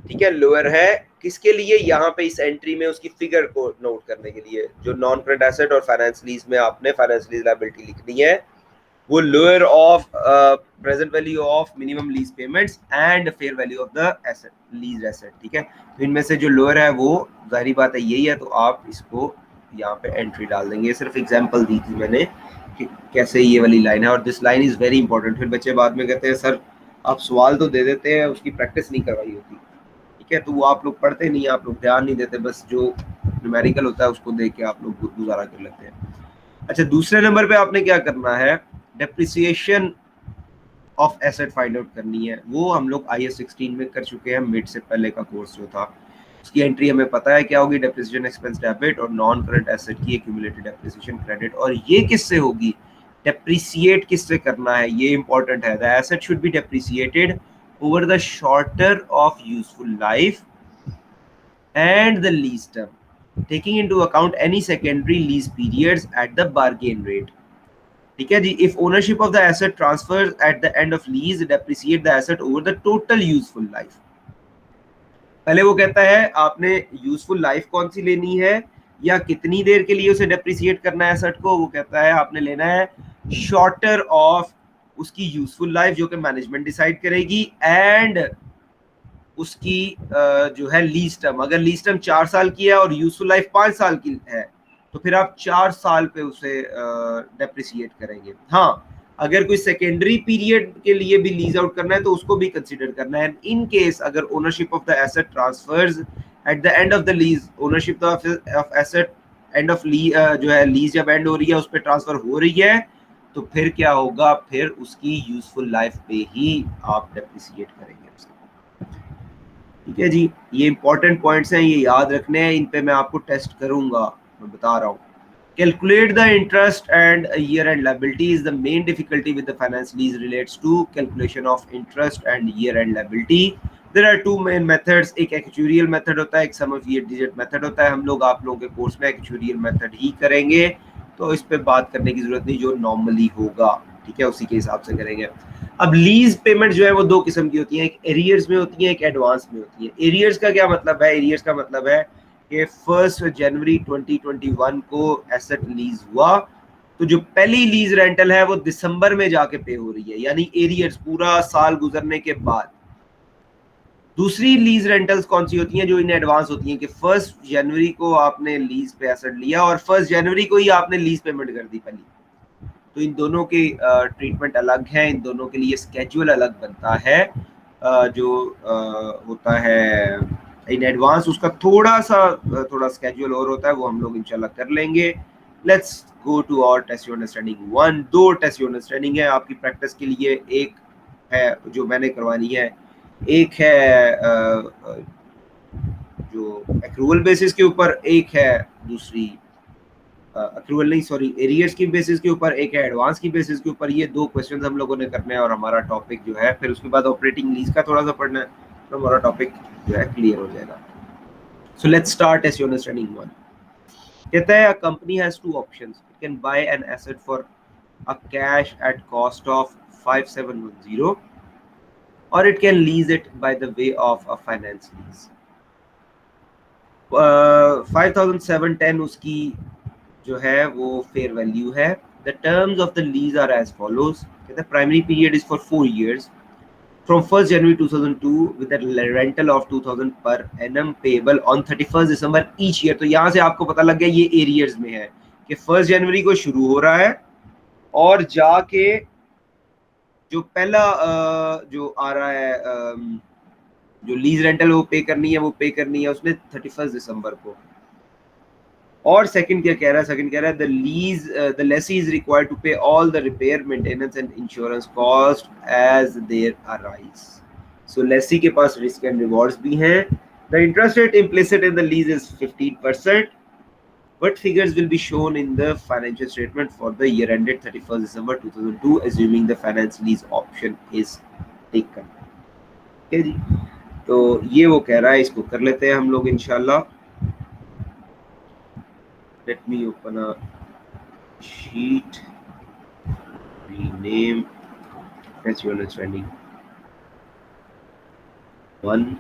ठीक है, लोअर है किसके लिए, यहाँ पे इस एंट्री में उसकी फिगर को नोट करने के लिए, जो नॉन करंट एसेट और फाइनेंस लीज में आपने फाइनेंस लीज लायबिलिटी लिखनी है, वो lower of present value of minimum lease payments and fair value of the asset, lease asset. ठीक है, तो इनमें से जो लोअर है वो जाहिर बात है यही है, तो आप इसको यहाँ पे एंट्री डाल देंगे। सिर्फ एग्जांपल दी थी मैंने कि कैसे ये वाली लाइन है, और this line is very important. फिर बच्चे बाद में कहते हैं सर आप सवाल तो दे देते हैं, उसकी प्रैक्टिस नहीं करवाई होती। ठीक है, तो वो आप लोग पढ़ते नहीं, आप लोग ध्यान नहीं देते, बस जो न्यूमेरिकल होता है उसको देख के आप लोग गुजारा कर लेते हैं। अच्छा, दूसरे नंबर पे आपने क्या करना है, depreciation of asset find out करनी है। वो हम लोग IAS 16 में कर चुके हैं, मिड से पहले का कोर्स जो था, उसकी एंट्री हमें पता है क्या होगी, डेप्रिसिएशन एक्सपेंस डेबिट और नॉन करंट एसेट की एक्यूमुलेटेड डेप्रिसिएशन क्रेडिट। और ये किससे होगी, डेप्रिसिएट किससे करना है, ये इंपॉर्टेंट है। The asset should be depreciated over the shorter of useful life and the lease term, taking into account any secondary lease periods at the bargain rate. ठीक है जी, if ownership of the asset transfers at the end of lease, depreciate the asset over the total useful life. पहले वो कहता है आपने useful life कौन सी लेनी है या कितनी देर के लिए उसे डेप्रिसिएट करना है एसेट को, वो कहता है आपने लेना है शॉर्टर ऑफ उसकी यूजफुल लाइफ जो कि मैनेजमेंट डिसाइड करेगी, एंड उसकी जो है लीज टर्म, अगर लीज टर्म 4 साल की है और यूजफुल लाइफ 5 साल की है तो फिर आप 4 साल पे उसे डेप्रिसिएट करेंगे। हाँ, अगर कोई सेकेंडरी पीरियड के लिए भी लीज आउट करना है तो उसको भी कंसीडर करना है। इन केस अगर ownership of the asset transfers at the end of the lease, ownership of asset end of जो है लीज जब एंड हो रही है उस पर ट्रांसफर हो रही है, तो फिर क्या होगा, फिर उसकी यूजफुल लाइफ पे ही आप डेप्रिसिएट करेंगे उसको। ठीक है जी, ये इंपॉर्टेंट पॉइंट्स हैं, ये याद रखने हैं, इन पे मैं आपको टेस्ट करूंगा, मैं बता रहा हूँ। Calculate the interest and year-end liabilities. The main difficulty with the finance lease relates to calculation of interest and year-end liability. There are two main methods. एक actuarial method होता है, एक sum of year digit method होता है। हम लोग आप लोगों के कोर्स में actuarial method ही करेंगे, तो इस पे बात करने की जरूरत नहीं, जो नॉर्मली होगा। ठीक है, उसी के हिसाब से करेंगे। अब लीज पेमेंट जो है वो दो किस्म की होती है, एक एरियर्स में होती है, एक एडवांस में होती है। एरियर्स का क्या मतलब है, एरियर्स का मतलब है कि 1 जनवरी 2021 को एसेट लीज हुआ, तो जो पहली लीज रेंटल है वो दिसंबर में जाके पे हो रही है, यानी एरियर्स पूरा साल गुजरने के बाद। दूसरी लीज रेंटल्स कौन सी होती हैं, जो इन एडवांस होती हैं कि 1 जनवरी को आपने लीज पे एसेट लिया और 1 जनवरी को ही आपने लीज पेमेंट कर दी पहली। तो इन दोनों के ट्रीटमेंट अलग है, इन दोनों के लिए स्केड्यूल अलग बनता है। जो होता है इन एडवांस उसका थोड़ा स्केड्यूल और होता है, वो हम लोग इंशाल्लाह कर लेंगे। Let's go to our test your understanding 1। 2 test your understanding है आपकी प्रैक्टिस के लिए, एक है जो मैंने करवानी है, एक है जो एक्रूवल बेसिस के ऊपर, एक है दूसरी एक्रूवल नहीं सॉरी एरियर्स की बेसिस के ऊपर, एक है एडवांस की बेसिस के ऊपर। ये 2 क्वेश्चंस हम लोगों ने करने हैं और हमारा टॉपिक जो है, फिर उसके बाद ऑपरेटिंग लीज का थोड़ा सा पढ़ना है, तो हमारा टॉपिक जो है क्लियर हो जाएगा। So let's start S your understanding 1। कहता है a company has 2 options, it can buy an asset for a cash at cost of 5710 or it can lease it by the way of a finance lease. 5710 उसकी जो है वो fair value है। The terms of the lease are as follows. The primary period is for 4 years. from 1st January 2002 with a rental of 2000 per annum payable on 31st December each year। तो यहाँ से आपको पता लग गया ये arrears में है कि 1st जनवरी को शुरू हो रहा है और जाके जो पहला जो आ रहा है जो लीज रेंटल वो पे करनी है उसने 31st दिसंबर को। और सेकंड क्या कह रहा है, सेकंड कह रहा है the lessee is required to pay all the repair maintenance and insurance cost as there arise. So lessee के पास रिस्क एंड रिवॉर्ड्स भी हैं। The interest rate implicit in the lease is 15%, but figures will be shown in the financial statement for the year ended 31st December 2002 assuming the finance lease option is taken। ठीक है जी, तो ये वो कह रहा है, इसको कर लेते हैं हम लोग इंशाल्लाह। Let me open a sheet, rename, as you understanding 1,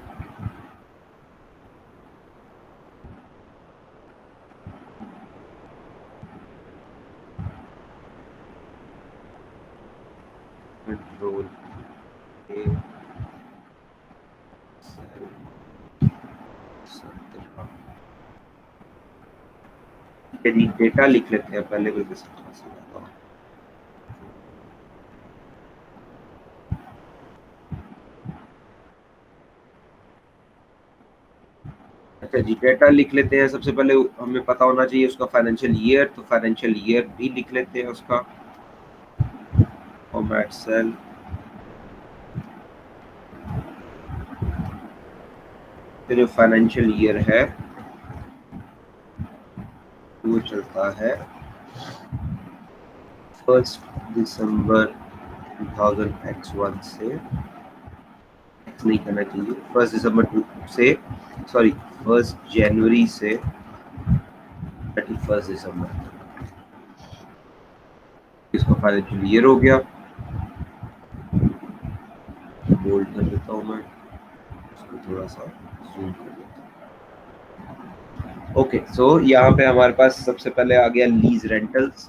control A, 17। यदि डेटा लिख लेते हैं पहले कोई अच्छा जी, डेटा लिख लेते हैं। सबसे पहले हमें पता होना चाहिए उसका फाइनेंशियल ईयर, तो फाइनेंशियल ईयर भी लिख लेते हैं उसका। फॉर्मेट सेल, तो जो फाइनेंशियल ईयर है वो चलता है 1 दिसंबर 2001 से, नहीं करना चाहिए, 1 दिसंबर से, सॉरी 1 जनवरी से 31 दिसंबर, इसका फाइनेंशियल ईयर हो गया। बोल्ड कर देता हूँ मैं इसको, थोड़ा सा जूम कर देता हूँ। ओके, सो यहाँ पे हमारे पास सबसे पहले आ गया लीज रेंटल्स।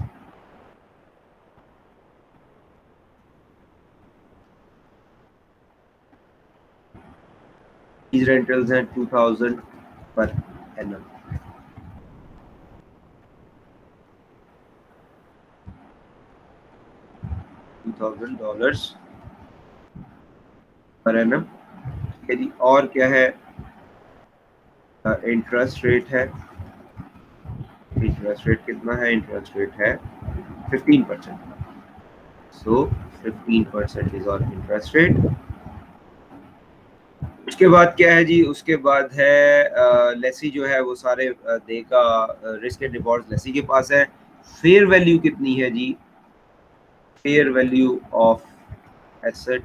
लीज रेंटल्स हैं 2000 पर एनम, $2000 पर एनम। ठीक है जी, और क्या है, इंटरेस्ट रेट है। इंटरेस्ट रेट कितना है, इंटरेस्ट रेट है 15%। सो 15% इज और इंटरेस्ट रेट। उसके बाद क्या है जी, उसके बाद है लेसी जो है वो सारे देगा, रिस्क एंड रिवॉर्ड्स लेसी के पास है। फेयर वैल्यू कितनी है जी, फेयर वैल्यू ऑफ एसेट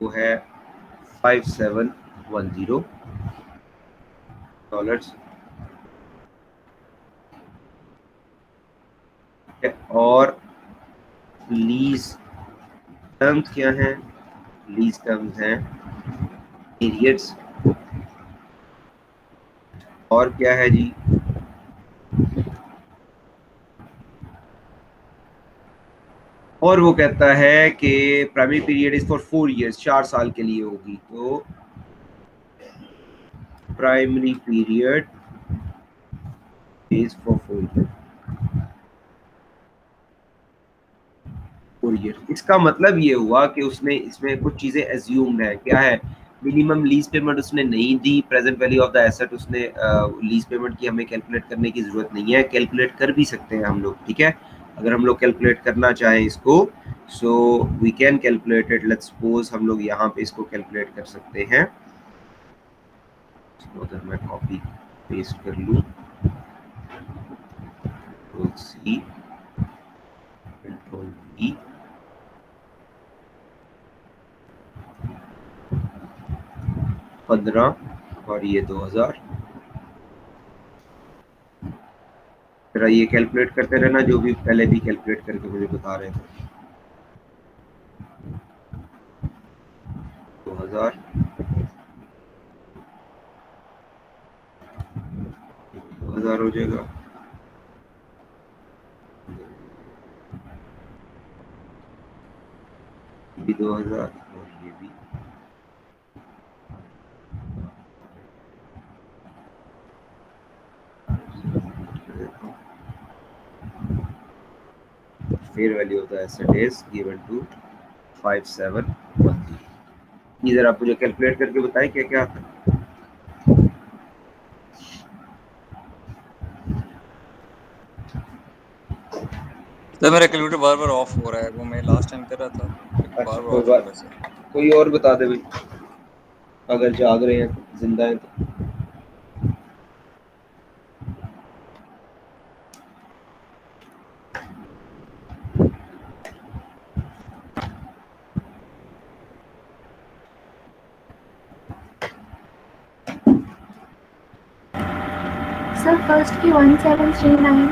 वो है $5710। और लीज टर्म्स क्या हैं, लीज टर्म्स हैं पीरियड्स। और क्या है जी, और वो कहता है कि primary period is for 4 years, 4 साल के लिए होगी। तो primary period is for 4 year. इसका मतलब ये हुआ कि उसने इसमें कुछ चीजें एज्यूम्ड है। क्या है, मिनिमम लीज पेमेंट उसने नहीं दी, present value of the asset उसने लीज पेमेंट की हमें कैलकुलेट करने की जरूरत नहीं है, कैलकुलेट कर भी सकते हैं हम लोग। ठीक है, अगर हम लोग कैलकुलेट करना चाहें इसको, so we can calculate it. Let's suppose हम लोग यहाँ पे इसको कैलकुलेट कर सकते हैं। तो अगर मैं कॉपी पेस्ट कर लूँ तो सी कंट्रोल ई, $15 और ये 2000। जरा ये कैलकुलेट करते रहना जो भी पहले भी कैलकुलेट करके मुझे बता रहे थे। 2000 2000 हो जाएगा। भी 2000 और ये भी। फेयर वैल्यू होता है एसेट इज गिवन टू 5713। इधर आप मुझे कैलकुलेट करके बताएं क्या क्या आता है। सर मेरा कैलकुलेटर बार बार ऑफ हो रहा है, वो मैं लास्ट टाइम कर रहा था अच्छा बार बार कोई ऑफ हो रहा है बात, सर। कोई और बता दे भाई, अगर जाग रहे हैं तो, जिंदा हैं तो। सर फर्स्ट की 1739।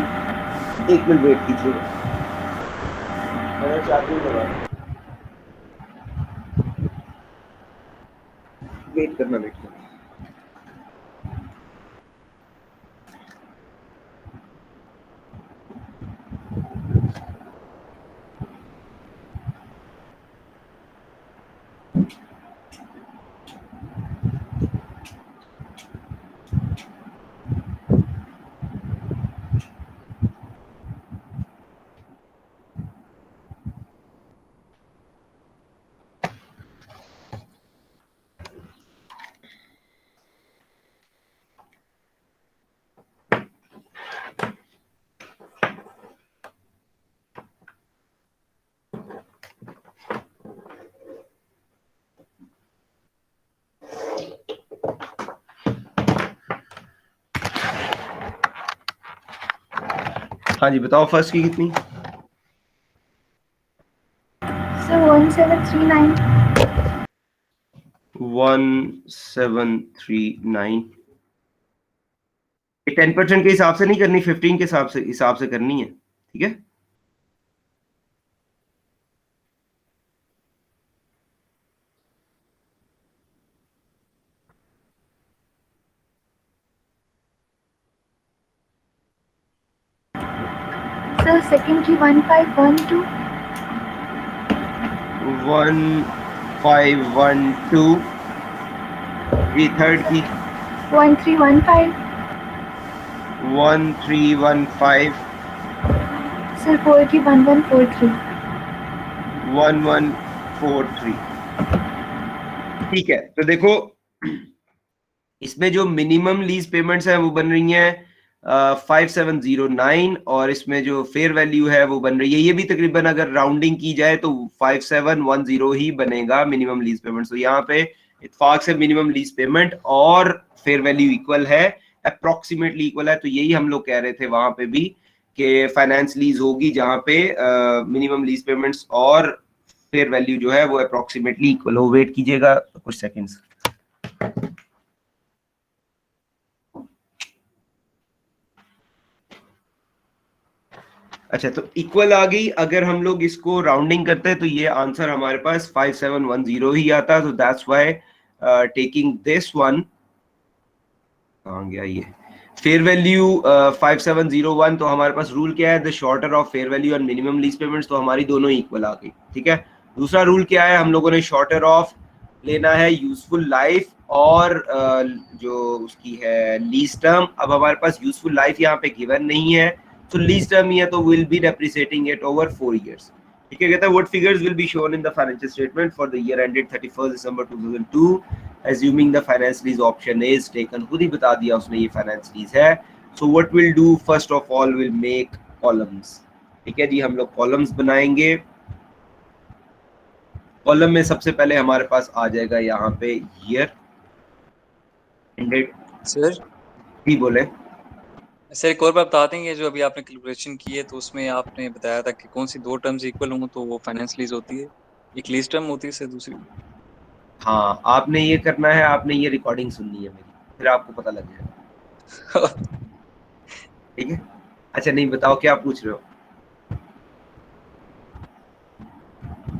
एक मिनट वेट कीजिएगा, मैंने चार्जिंग लगा, वेट करना, वेट करना। हाँ जी बताओ, फर्स्ट की कितनी? सर 1739। 1739। ये 10% के हिसाब से नहीं करनी, 15 के हिसाब से करनी है, ठीक है। सर सेकंड की 1512। 1512। ये थर्ड की 1315। 1315। सर फोर की 1143। 1143। ठीक है, तो देखो इसमें जो मिनिमम लीज पेमेंट्स हैं वो बन रही हैं 5709, और इसमें जो फेयर वैल्यू है वो बन रही है, ये भी तकरीबन अगर राउंडिंग की जाए तो 5710 ही बनेगा मिनिमम लीज पेमेंट। तो यहाँ पे इत्तेफाक से मिनिमम लीज पेमेंट और फेयर वैल्यू इक्वल है, अप्रोक्सीमेटली इक्वल है। तो यही हम लोग कह रहे थे वहां पे भी कि फाइनेंस लीज होगी जहां पे मिनिमम लीज पेमेंट्स और फेयर वैल्यू जो है वो अप्रोक्सीमेटली इक्वल हो। वेट कीजिएगा कुछ सेकंड्स। अच्छा, तो इक्वल आ गई। अगर हम लोग इसको राउंडिंग करते हैं तो ये आंसर हमारे पास 5710 ही आता। तो that's why taking this one, कहाँ गया ये फेयर वैल्यू 5701। तो हमारे पास रूल क्या है, the shorter of fair value and minimum lease payments, तो हमारी दोनों इक्वल आ गई, ठीक है। दूसरा रूल क्या है, हम लोगों ने शॉर्टर ऑफ लेना है यूजफुल लाइफ और जो उसकी है लीज टर्म। अब हमारे पास यूजफुल लाइफ यहाँ पे गिवन नहीं है, तो लीज टर्म ही है, तो will be depreciating it over 4 years, ठीक है। कहता है what figures will be shown in the financial statement for the year ended 31 December 2002 assuming the finance lease option is taken। खुद ही बता दिया उसने ये फाइनेंस लीज है। so what we'll do first of all will make columns, ठीक है जी। हम लोग कॉलम्स बनाएंगे। कॉलम में सबसे पहले हमारे पास आ जाएगा यहाँ पे ईयर एंडेड। सर ही बोले सर एक और बात बता देंगे, जो अभी आपने कैलकुलेशन की है तो उसमें आपने बताया था कि कौन सी दो टर्म्स इक्वल हों तो वो फाइनेंस लीज होती है, एक लीज टर्म होती है सर दूसरी। हाँ, आपने ये करना है, आपने ये रिकॉर्डिंग सुननी है मेरी, फिर आपको पता लग जाएगा, ठीक है। अच्छा नहीं, बताओ क्या पूछ रहे हो।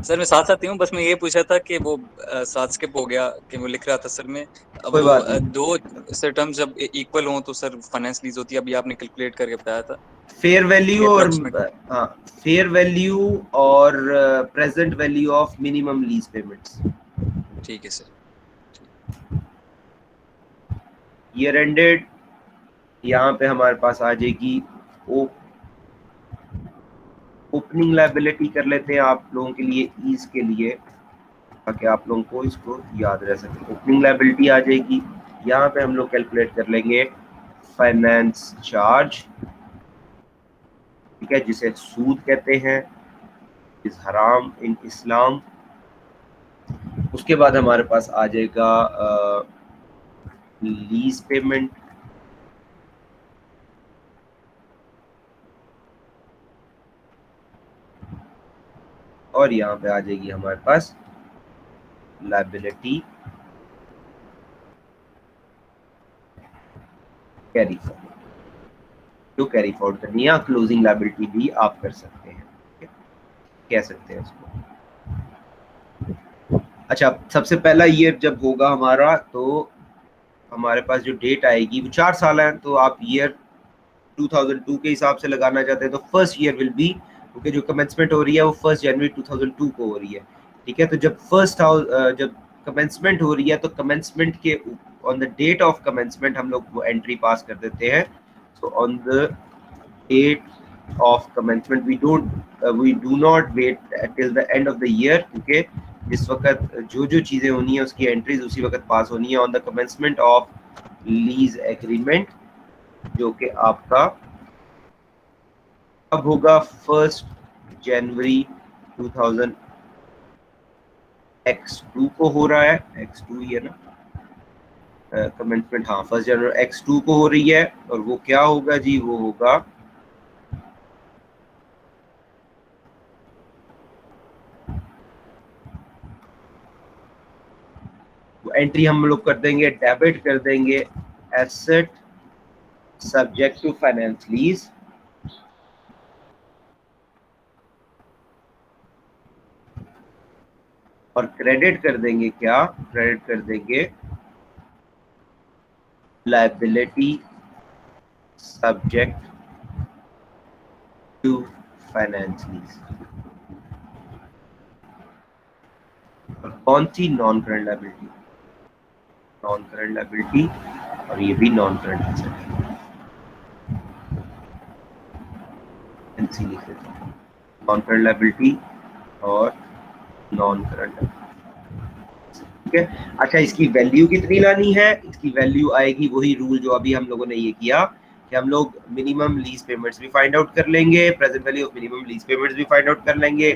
सर मैं साथ साथ ही हूँ, बस मैं ये पूछा था कि वो साथ स्किप हो गया कि वो लिख रहा था सर में। अब कोई वो बात नहीं। दो सर टर्म्स जब इक्वल हों तो सर फाइनेंस लीज होती है, अभी आपने कैलकुलेट करके बताया था। फेयर वैल्यू और Approximate. हाँ, फेयर वैल्यू और present value of minimum lease payments. ठीक है सर। ईयर एंडेड, यहाँ पे हमारे पास आ जाएगी ओपनिंग लायबिलिटी कर लेते हैं आप लोगों के लिए ईज के लिए, ताकि आप लोगों को इसको याद रह सके। ओपनिंग लायबिलिटी आ जाएगी, यहाँ पे हम लोग कैलकुलेट कर लेंगे फाइनेंस चार्ज, ठीक है, जिसे सूद कहते हैं, इज हराम इन इस्लाम। उसके बाद हमारे पास आ जाएगा लीज पेमेंट, और यहाँ पे आ जाएगी हमारे पास लायबिलिटी कैरी फॉरवर्ड, जो कैरी फॉरवर्ड करनी है। क्लोजिंग लायबिलिटी भी आप कर सकते हैं, कह सकते हैं उसको। अच्छा, सबसे पहला ईयर जब होगा हमारा, तो हमारे पास जो डेट आएगी वो 4 साल है, तो आप ईयर 2002 के हिसाब से लगाना चाहते हैं तो फर्स्ट ईयर विल बी, क्योंकि जो कमेंसमेंट हो रही है वो 1 जनवरी 2002 को हो रही है, ठीक है। तो जब जब कमेंसमेंट हो रही है तो कमेंसमेंट के on the date of commencement हम लोग वो एंट्री पास कर देते हैं। So on the date of commencement we do not wait till the end of the year, क्योंकि जिस वक्त जो चीजें होनी है उसकी एंट्रीज उसी वक्त पास होनी है। On the commencement of lease agreement, जो कि आपका अब होगा 1 जनवरी 2000 X2 को हो रहा है, X2 ही है ना कमेंसमेंट, हाँ 1 जनवरी X2 को हो रही है। और वो क्या होगा जी, वो होगा एंट्री हम लोग कर देंगे, डेबिट कर देंगे asset subject to finance lease, और क्रेडिट कर देंगे क्या, क्रेडिट कर देंगे liability subject to finance lease. और कौन सी, non current liability, non current liability, और ये भी नॉन करंट एसेट है। एनसी लिख देते हैं, नॉन करंट लायबिलिटी और नॉन करंट, ठीक है। अच्छा, इसकी वैल्यू कितनी लानी है, इसकी वैल्यू आएगी वही रूल जो अभी हम लोगों ने ये किया कि हम लोग मिनिमम लीज पेमेंट्स भी फाइंड आउट कर लेंगे, present value of minimum lease payments भी फाइंड आउट कर लेंगे,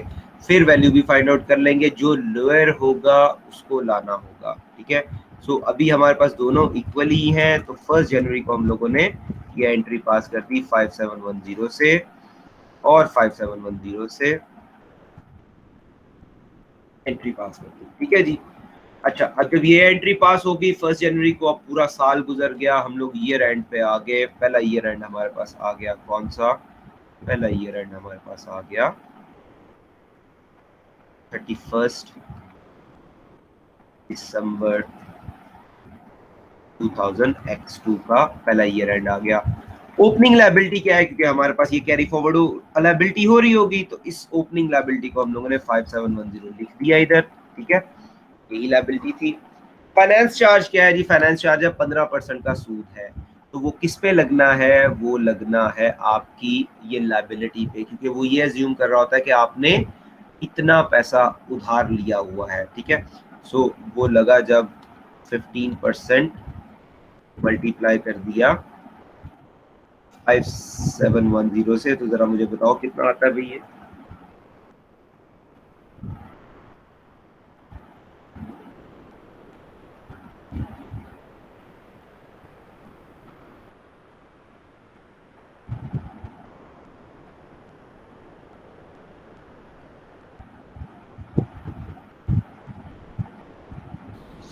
फिर वैल्यू भी फाइंड आउट कर लेंगे, जो लोअर होगा उसको लाना होगा, ठीक है। सो अभी हमारे पास दोनों इक्वली ही हैं, तो 1 जनवरी को हम लोगों ने ये एंट्री पास कर दी 5710 से और 5710 से एंट्री पास कर दी, ठीक है जी। अच्छा, अब जब ये एंट्री पास होगी 1 जनवरी को, अब पूरा साल गुजर गया, हम लोग ईयर एंड पे आ गए। पहला ईयर एंड हमारे पास आ गया, कौन सा पहला ईयर एंड हमारे पास आ गया, 31 दिसंबर 2000 X2 का पहला ईयर एंड आ गया। ओपनिंग लायबिलिटी क्या है, क्योंकि हमारे पास ये कैरी फॉरवर्ड लायबिलिटी हो रही होगी, तो इस ओपनिंग लायबिलिटी को हम लोगों ने 5710 लिख दिया इधर, ठीक है, यही लायबिलिटी थी। फाइनेंस चार्ज क्या है जी, फाइनेंस चार्ज है 15% का सूद है, तो वो किस पे लगना है, वो लगना है आपकी ये लायबिलिटी पे, क्योंकि वो ये अज्यूम कर रहा होता है कि आपने इतना पैसा उधार लिया हुआ है, ठीक है। सो वो लगा जब 15% मल्टीप्लाई कर दिया 5710 से, तो जरा मुझे बताओ कितना आता है भाई ये,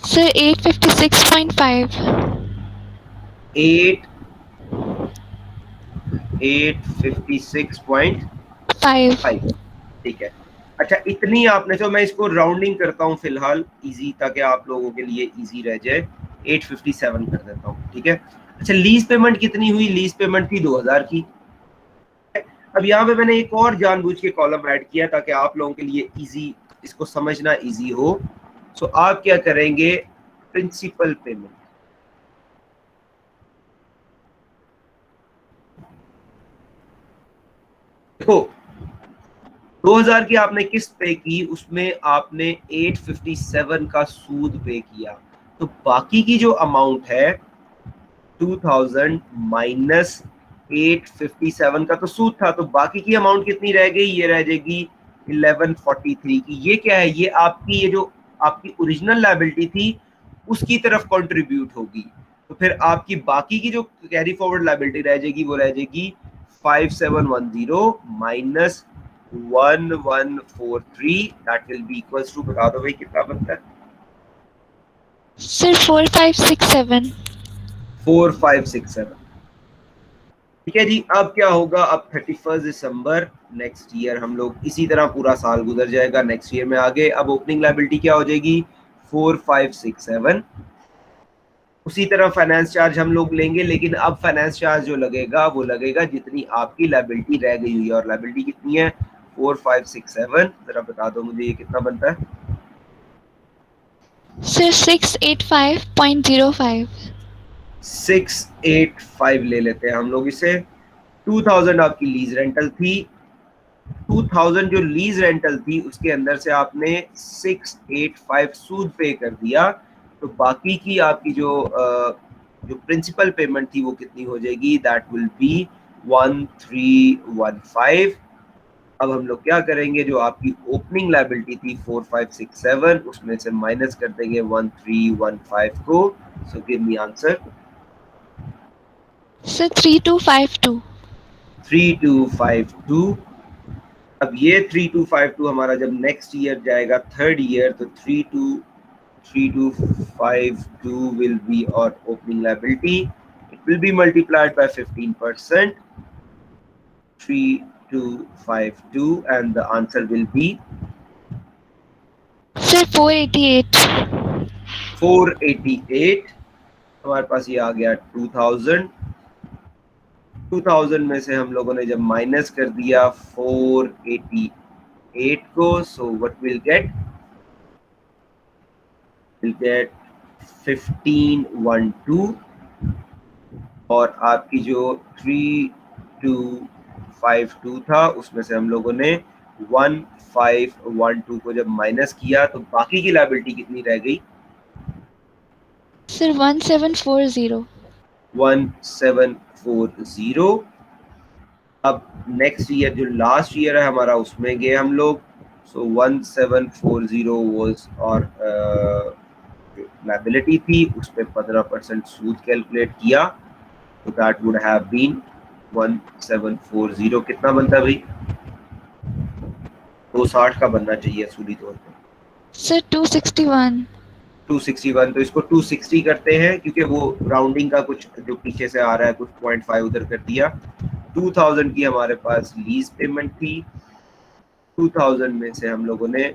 Sir, 856.5. 856.5, ठीक है। अच्छा, इतनी आपने, तो मैं इसको राउंडिंग करता हूँ फिलहाल इजी, ताकि आप लोगों के लिए इजी रह जाए, 857 कर देता हूँ, ठीक है। अच्छा, लीज पेमेंट कितनी हुई, लीज पेमेंट थी 2000 की, अब यहाँ पे मैंने एक और जानबूझ के कॉलम ऐड किया ताकि आप लोगों के लिए इजी, इसको समझना इजी हो। सो आप क्या करेंगे, प्रिंसिपल पेमेंट, देखो 2000 की आपने किस्त पे की, उसमें आपने 857 का सूद पे किया, तो बाकी की जो अमाउंट है 2000 माइनस 857 का तो सूद था, तो बाकी की अमाउंट कितनी रह गई, ये रह जाएगी 1143 की। ये क्या है, ये आपकी, ये जो आपकी ओरिजिनल लायबिलिटी थी उसकी तरफ कंट्रीब्यूट होगी, तो फिर आपकी बाकी की जो कैरी फॉरवर्ड लायबिलिटी रह जाएगी वो रह जाएगी 5710 minus 1143, that will be equals to, बता दो भाई कितना बनता है? Sir, 4567. 4567। ठीक है जी। अब क्या होगा, अब 31 दिसंबर नेक्स्ट ईयर हम लोग इसी तरह पूरा साल गुजर जाएगा, नेक्स्ट ईयर में आगे अब ओपनिंग लायबिलिटी क्या हो जाएगी 4567। उसी तरह फाइनेंस चार्ज हम लोग लेंगे, लेकिन अब फाइनेंस चार्ज जो लगेगा वो लगेगा जितनी आपकी लायबिलिटी रह गई हुई है, और लायबिलिटी कितनी है 4567, जरा बता दो मुझे ये कितना बनता है? Sir, 685.05. 685 ले लेते हैं हम लोग इसे। 2000 आपकी लीज रेंटल थी, 2000 जो लीज रेंटल थी उसके अंदर से आपने 685 सूद पे कर दिया, तो बाकी की आपकी जो प्रिंसिपल पेमेंट थी वो कितनी हो जाएगी, दैट विल बी 1315। अब हम लोग क्या करेंगे, जो आपकी ओपनिंग लायबिलिटी थी 4567 उसमें से माइनस कर देंगे 1315 को। So give me answer. Sir, 3252. 3252। अब ये 3252 हमारा जब नेक्स्ट ईयर जाएगा थर्ड ईयर, तो 3252 will be our opening liability. It will be multiplied by 15%, 3252, and the answer will be Sir, 488. 488। हमारे पास ये आ गया 2000 में से हम लोगों ने जब माइनस कर दिया 488 को, so what will get, will get 1512, और आपकी जो 3252 था उसमें से हम लोगों ने 1512 को जब माइनस किया तो बाकी की लायबिलिटी कितनी रह गई, Sir, 1740. 1740। अब नेक्स्ट ईयर जो लास्ट ईयर है हमारा उसमें गए हम लोग, सो 1740 वाज और लायबिलिटी थी, उस पे 15% सूद कैलकुलेट किया, तो दैट वुड हैव बीन 1740 कितना बनता है भाई, 260 का बनना चाहिए सूदी तौर पे। Sir, 261. 261, तो इसको 260 करते हैं क्योंकि वो राउंडिंग का कुछ जो पीछे से आ रहा है कुछ 0.5 उधर कर दिया। 2000 की हमारे पास लीज पेमेंट थी, 2000 में से हम लोगों ने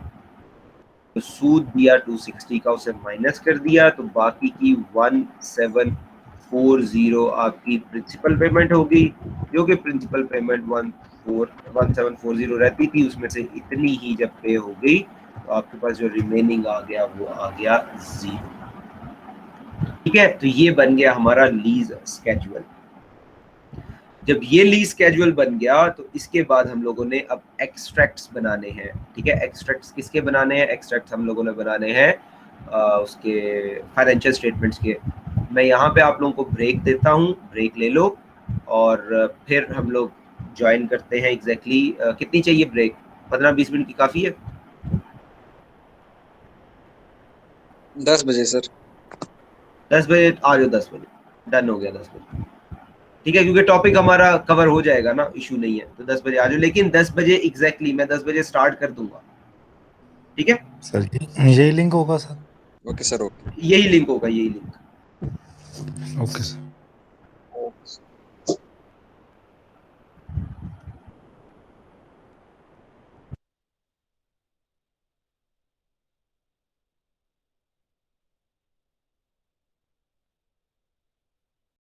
तो सूद दिया 260 का, उसे माइनस कर दिया, तो बाकी की 1740 आपकी प्रिंसिपल पेमेंट होगी, जो कि प्रिंसिपल पेमेंट 1740 रहती थी, उसमें से इतनी ही जब पे हो गई तो आपके पास जो रिमेनिंग आ गया वो आ गया 0। ठीक है, तो ये बन गया हमारा लीज स्केड्यूल। जब ये लीज स्केड्यूल बन गया तो इसके बाद हम लोगों ने अब एक्सट्रैक्ट्स बनाने हैं। ठीक है, एक्सट्रैक्ट्स किसके बनाने हैं, एक्सट्रैक्ट्स हम लोगों ने बनाने हैं उसके फाइनेंशियल स्टेटमेंट्स के। मैं यहाँ पे आप लोगों को ब्रेक देता हूँ, ब्रेक ले लो और फिर हम लोग ज्वाइन करते हैं। एग्जैक्टली कितनी चाहिए ब्रेक, 15-20 मिनट की काफ़ी है? 10 बजे सर। 10 बजे आ जाओ, 10 बजे डन हो गया, 10 बजे ठीक है, क्योंकि टॉपिक हमारा कवर हो जाएगा ना, इशू नहीं है, तो 10 बजे आ जाओ, लेकिन 10 बजे एग्जैक्टली मैं 10 बजे स्टार्ट कर दूंगा। ठीक है सर, यही लिंक होगा सर? Okay sir, okay. यही लिंक होगा, यही लिंक। Okay sir.